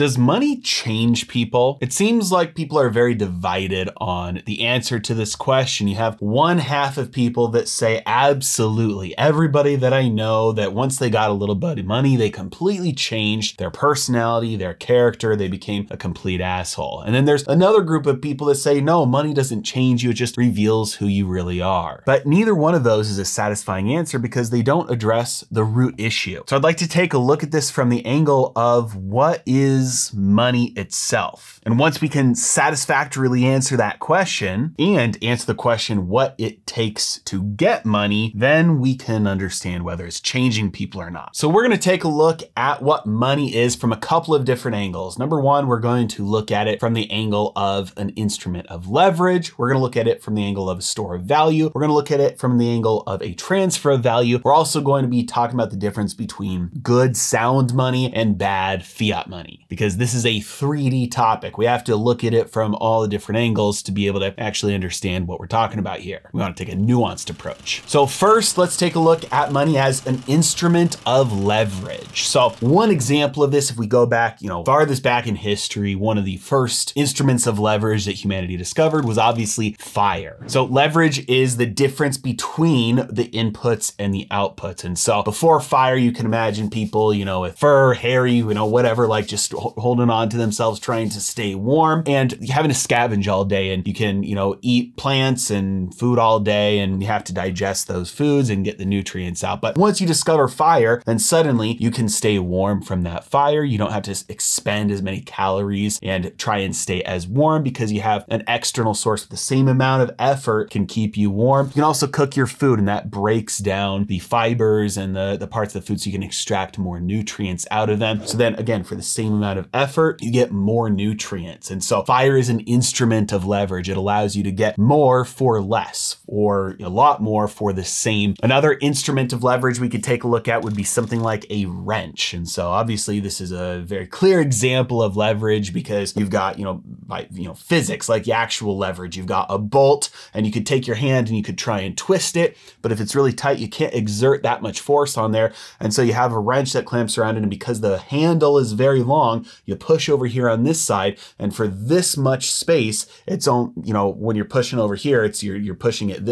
Does money change people? It seems like people are very divided on the answer to this question. You have one half of people that say absolutely. Everybody that I know that once they got a little bit of money, they completely changed their personality, their character, they became a complete asshole. And then there's another group of people that say, no, money doesn't change you, it just reveals who you really are. But neither one of those is a satisfying answer because they don't address the root issue. So I'd like to take a look at this from the angle of what is money itself. And once we can satisfactorily answer that question and answer the question what it takes to get money, then we can understand whether it's changing people or not. So we're going to take a look at what money is from a couple of different angles. Number one, we're going to look at it from the angle of an instrument of leverage. We're going to look at it from the angle of a store of value. We're going to look at it from the angle of a transfer of value. We're also going to be talking about the difference between good sound money and bad fiat money, because this is a 3D topic. We have to look at it from all the different angles to be able to actually understand what we're talking about here. We want to take a nuanced approach. So first, let's take a look at money as an instrument of leverage. So one example of this, if we go back, farthest back in history, one of the first instruments of leverage that humanity discovered was obviously fire. So leverage is the difference between the inputs and the outputs. And so before fire, you can imagine people, with fur, hairy, whatever, like just holding on to themselves, trying to stay warm and having to scavenge all day. And you can, eat plants and food all day and you have to digest those foods and get the nutrients out. But once you discover fire, then suddenly you can stay warm from that fire. You don't have to expend as many calories and try and stay as warm because you have an external source with the same amount of effort can keep you warm. You can also cook your food and that breaks down the fibers and the parts of the food so you can extract more nutrients out of them. So then again, for the same amount of effort, you get more nutrients. And so fire is an instrument of leverage. It allows you to get more for less, or a lot more for the same. Another instrument of leverage we could take a look at would be something like a wrench. And so obviously this is a very clear example of leverage because you've got, by physics, like the actual leverage, you've got a bolt and you could take your hand and you could try and twist it. But if it's really tight, you can't exert that much force on there. And so you have a wrench that clamps around it. And because the handle is very long, you push over here on this side. And for this much space, it's on, when you're pushing over here, it's you're pushing it,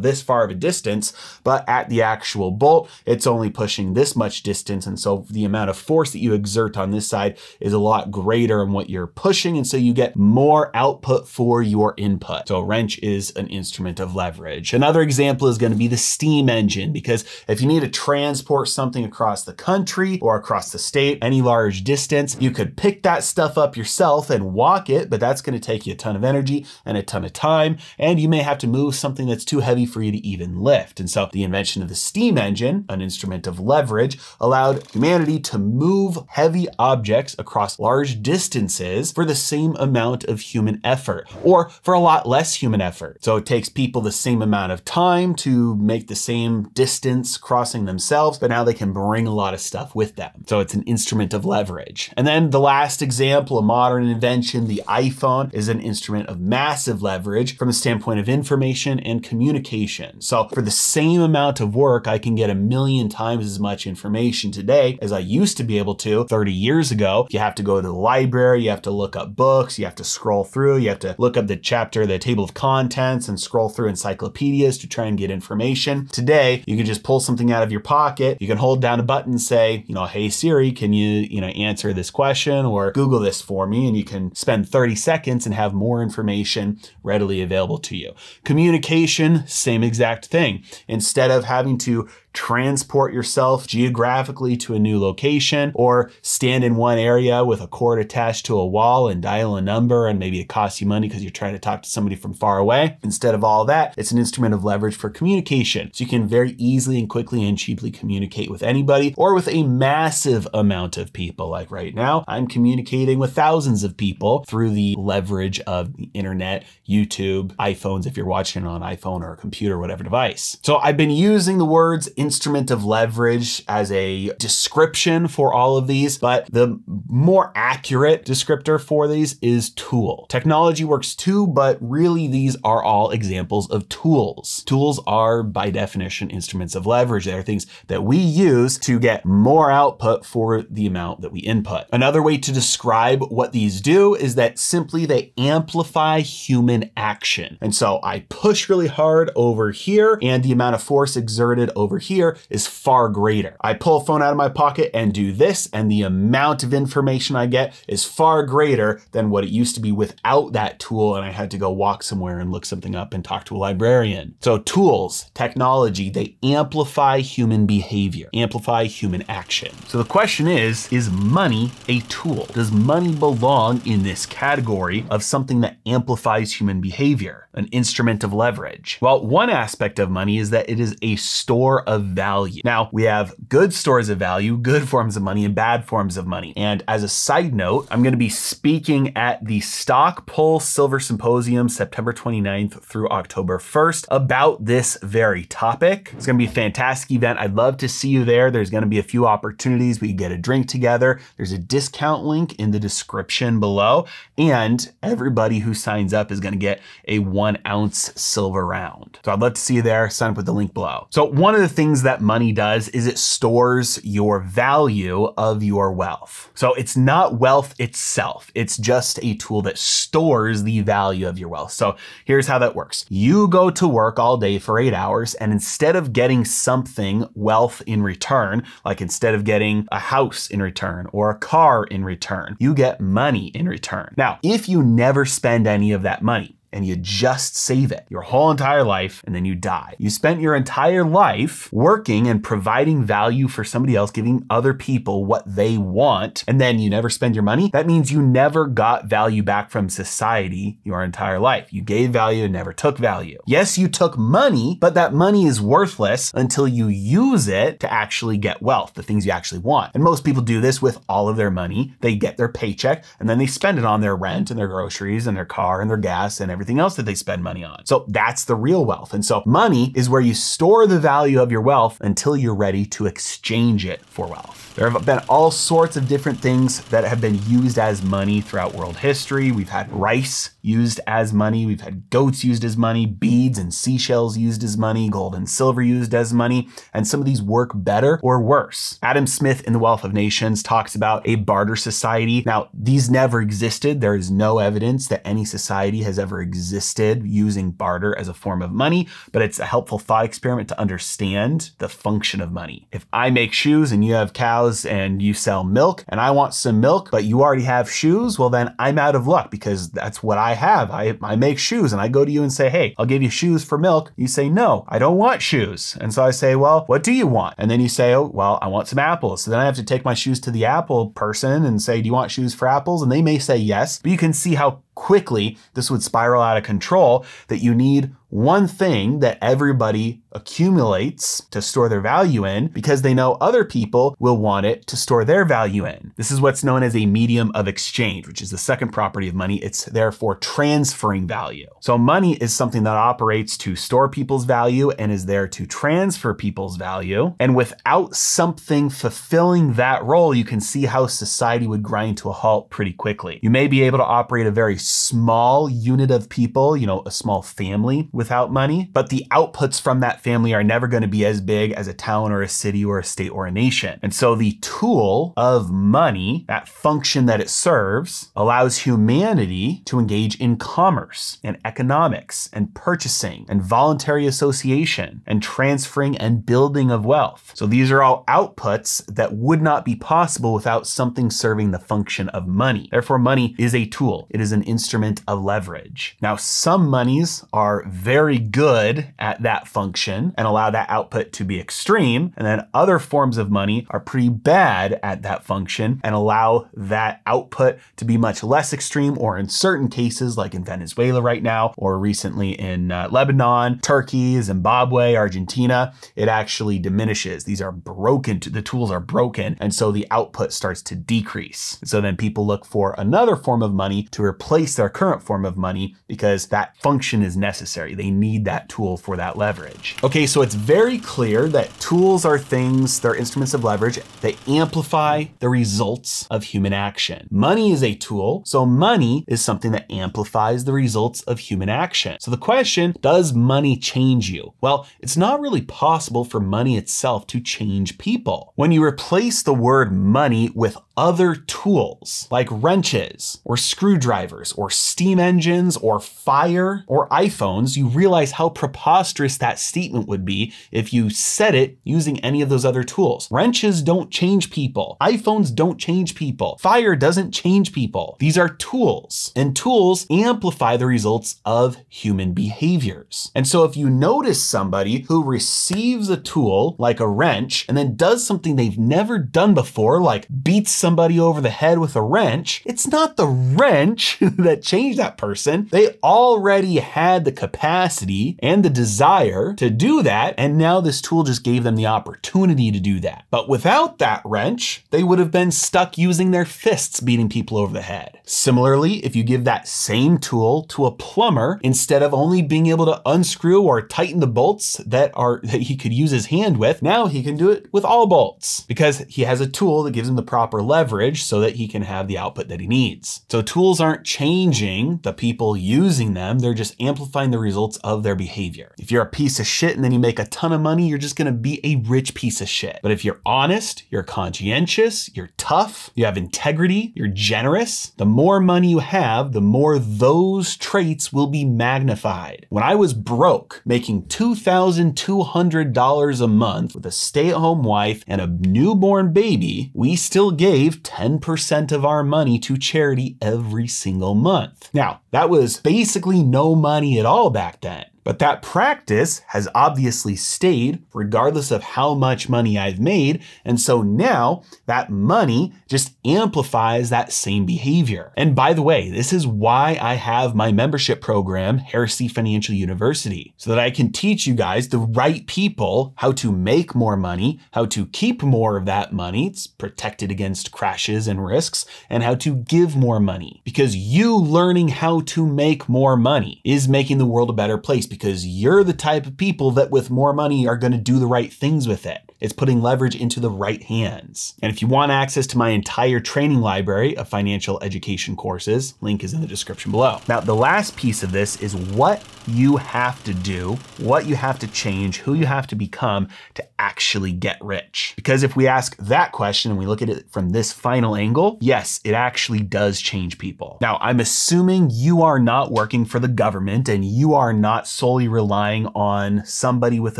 this far of a distance, but at the actual bolt, it's only pushing this much distance. And so the amount of force that you exert on this side is a lot greater than what you're pushing. And so you get more output for your input. So a wrench is an instrument of leverage. Another example is going to be the steam engine, because if you need to transport something across the country or across the state, any large distance, you could pick that stuff up yourself and walk it, but that's going to take you a ton of energy and a ton of time. And you may have to move something that's too heavy for you to even lift. And so the invention of the steam engine, an instrument of leverage, allowed humanity to move heavy objects across large distances for the same amount of human effort, or for a lot less human effort. So it takes people the same amount of time to make the same distance crossing themselves, but now they can bring a lot of stuff with them. So it's an instrument of leverage. And then the last example, a modern invention, the iPhone, is an instrument of massive leverage from the standpoint of information and communication. So for the same amount of work, I can get 1,000,000 times as much information today as I used to be able to 30 years ago. You have to go to the library, you have to look up books, you have to scroll through, you have to look up the chapter, the table of contents, and scroll through encyclopedias to try and get information. Today, you can just pull something out of your pocket, you can hold down a button and say, hey Siri, can you, answer this question or Google this for me? And you can spend 30 seconds and have more information readily available to you. Communication, same exact thing. Instead of having to transport yourself geographically to a new location or stand in one area with a cord attached to a wall and dial a number and maybe it costs you money because you're trying to talk to somebody from far away. Instead of all that, it's an instrument of leverage for communication. So you can very easily and quickly and cheaply communicate with anybody or with a massive amount of people. Like right now, I'm communicating with thousands of people through the leverage of the internet, YouTube, iPhones, if you're watching on an iPhone or a computer, whatever device. So I've been using the words instrument of leverage as a description for all of these, but the more accurate descriptor for these is tool. Technology works too, but really these are all examples of tools. Tools are by definition instruments of leverage. They are things that we use to get more output for the amount that we input. Another way to describe what these do is that simply they amplify human action. And so I push really hard over here and the amount of force exerted over here is far greater. I pull a phone out of my pocket and do this, and the amount of information I get is far greater than what it used to be without that tool, and I had to go walk somewhere and look something up and talk to a librarian. So tools, technology, they amplify human behavior, amplify human action. So the question is money a tool? Does money belong in this category of something that amplifies human behavior, an instrument of leverage? Well, one aspect of money is that it is a store of value. Now, we have good stores of value, good forms of money, and bad forms of money. And as a side note, I'm going to be speaking at the Stock Pulse Silver Symposium, September 29th through October 1st, about this very topic. It's going to be a fantastic event. I'd love to see you there. There's going to be a few opportunities. We can get a drink together. There's a discount link in the description below. And everybody who signs up is going to get a 1 ounce silver round. So I'd love to see you there. Sign up with the link below. So one of the things that money does is it stores your value of your wealth. So it's not wealth itself. It's just a tool that stores the value of your wealth. So here's how that works. You go to work all day for 8 hours, and instead of getting something, wealth in return, like instead of getting a house in return or a car in return, you get money in return. Now, if you never spend any of that money, and you just save it your whole entire life, and then you die. You spent your entire life working and providing value for somebody else, giving other people what they want, and then you never spend your money. That means you never got value back from society your entire life. You gave value and never took value. Yes, you took money, but that money is worthless until you use it to actually get wealth, the things you actually want. And most people do this with all of their money. They get their paycheck and then they spend it on their rent and their groceries and their car and their gas and everything else that they spend money on. So that's the real wealth. And so money is where you store the value of your wealth until you're ready to exchange it for wealth. There have been all sorts of different things that have been used as money throughout world history. We've had rice used as money. We've had goats used as money, beads and seashells used as money, gold and silver used as money. And some of these work better or worse. Adam Smith in The Wealth of Nations talks about a barter society. Now, these never existed. There is no evidence that any society has ever existed using barter as a form of money, but it's a helpful thought experiment to understand the function of money. If I make shoes and you have cows and you sell milk and I want some milk, but you already have shoes, well then I'm out of luck because that's what I have. I make shoes and I go to you and say, hey, I'll give you shoes for milk. You say, no, I don't want shoes. And so I say, well, what do you want? And then you say, oh, well, I want some apples. So then I have to take my shoes to the apple person and say, do you want shoes for apples? And they may say yes, but you can see how quickly this would spiral out of control, that you need one thing that everybody accumulates to store their value in because they know other people will want it to store their value in. This is what's known as a medium of exchange, which is the second property of money. It's therefore transferring value. So money is something that operates to store people's value and is there to transfer people's value. And without something fulfilling that role, you can see how society would grind to a halt pretty quickly. You may be able to operate a very small unit of people, a small family without money, but the outputs from that family are never going to be as big as a town or a city or a state or a nation. And so the tool of money, that function that it serves, allows humanity to engage in commerce and economics and purchasing and voluntary association and transferring and building of wealth. So these are all outputs that would not be possible without something serving the function of money. Therefore, money is a tool. It is an instrument of leverage. Now, some monies are very good at that function and allow that output to be extreme. And then other forms of money are pretty bad at that function and allow that output to be much less extreme, or in certain cases, like in Venezuela right now, or recently in Lebanon, Turkey, Zimbabwe, Argentina, it actually diminishes. These are broken, the tools are broken. And so the output starts to decrease. So then people look for another form of money to replace their current form of money because that function is necessary. They need that tool for that leverage. Okay, so it's very clear that tools are things, they're instruments of leverage. They amplify the results of human action. Money is a tool, so money is something that amplifies the results of human action. So the question, does money change you? Well, it's not really possible for money itself to change people. When you replace the word money with other tools like wrenches or screwdrivers or steam engines or fire or iPhones, you realize how preposterous that statement would be if you said it using any of those other tools. Wrenches don't change people. iPhones don't change people. Fire doesn't change people. These are tools, and tools amplify the results of human behaviors. And so if you notice somebody who receives a tool like a wrench and then does something they've never done before, like beats somebody over the head with a wrench, it's not the wrench that changed that person. They already had the capacity and the desire to do that, and now this tool just gave them the opportunity to do that. But without that wrench, they would have been stuck using their fists beating people over the head. Similarly, if you give that same tool to a plumber, instead of only being able to unscrew or tighten the bolts that he could use his hand with, now he can do it with all bolts because he has a tool that gives him the proper leverage so that he can have the output that he needs. So tools aren't changing the people using them, they're just amplifying the results of their behavior. If you're a piece of shit and then you make a ton of money, you're just gonna be a rich piece of shit. But if you're honest, you're conscientious, you're tough, you have integrity, you're generous, the more money you have, the more those traits will be magnified. When I was broke, making $2,200 a month with a stay-at-home wife and a newborn baby, we still gave 10% of our money to charity every single month. Now, that was basically no money at all back then. But that practice has obviously stayed regardless of how much money I've made. And so now that money just amplifies that same behavior. And by the way, this is why I have my membership program, Heresy Financial University, so that I can teach you guys, the right people, how to make more money, how to keep more of that money. It's protected against crashes and risks, and how to give more money. Because you learning how to make more money is making the world a better place, because you're the type of people that with more money are going to do the right things with it. It's putting leverage into the right hands. And if you want access to my entire training library of financial education courses, link is in the description below. Now, the last piece of this is what you have to do, what you have to change, who you have to become to actually get rich. Because if we ask that question and we look at it from this final angle, yes, it actually does change people. Now, I'm assuming you are not working for the government and you are not solely relying on somebody with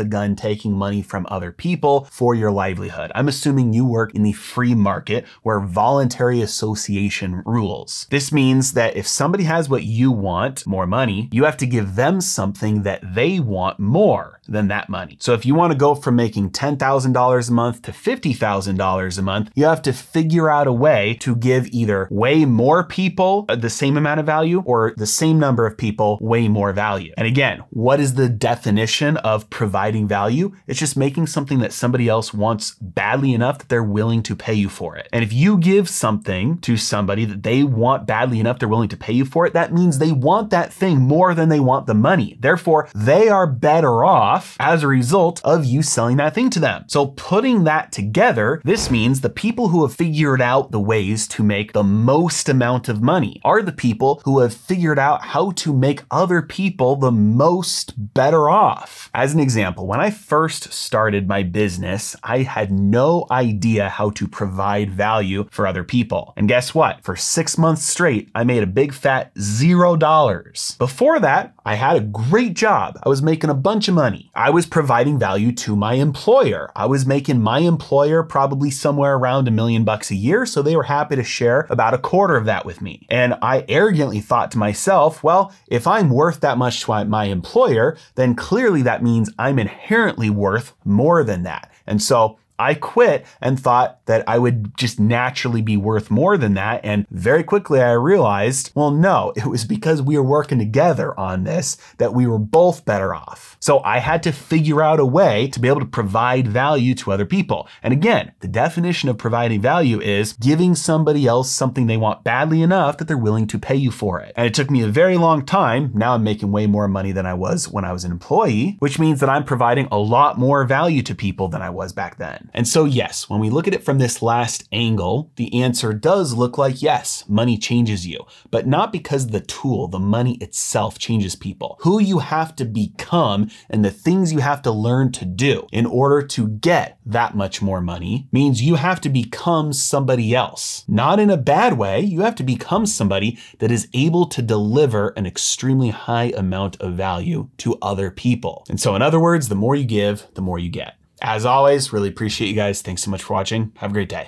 a gun taking money from other people for your livelihood. I'm assuming you work in the free market where voluntary association rules. This means that if somebody has what you want, more money, you have to give them something that they want more than that money. So if you want to go from making $10,000 a month to $50,000 a month, you have to figure out a way to give either way more people the same amount of value or the same number of people way more value. And again, what is the definition of providing value? It's just making something that somebody else wants badly enough that they're willing to pay you for it. And if you give something to somebody that they want badly enough they're willing to pay you for it, that means they want that thing more than they want the money. Therefore, they are better off as a result of you selling that thing to them. So putting that together, this means the people who have figured out the ways to make the most amount of money are the people who have figured out how to make other people the most better off. As an example, when I first started my business, I had no idea how to provide value for other people. And guess what? For 6 months straight, I made a big fat $0. Before that, I had a great job. I was making a bunch of money. I was providing value to my employer. I was making my employer probably somewhere around $1 million a year, so they were happy to share about a quarter of that with me. And I arrogantly thought to myself, well, if I'm worth that much to my employer, then clearly that means I'm inherently worth more than that. And so I quit and thought that I would just naturally be worth more than that. And very quickly I realized, well, no, it was because we were working together on this that we were both better off. So I had to figure out a way to be able to provide value to other people. And again, the definition of providing value is giving somebody else something they want badly enough that they're willing to pay you for it. And it took me a very long time. Now I'm making way more money than I was when I was an employee, which means that I'm providing a lot more value to people than I was back then. And so yes, when we look at it from this last angle, the answer does look like yes, money changes you, but not because the tool, the money itself changes people. Who you have to become and the things you have to learn to do in order to get that much more money means you have to become somebody else. Not in a bad way, you have to become somebody that is able to deliver an extremely high amount of value to other people. And so in other words, the more you give, the more you get. As always, really appreciate you guys. Thanks so much for watching. Have a great day.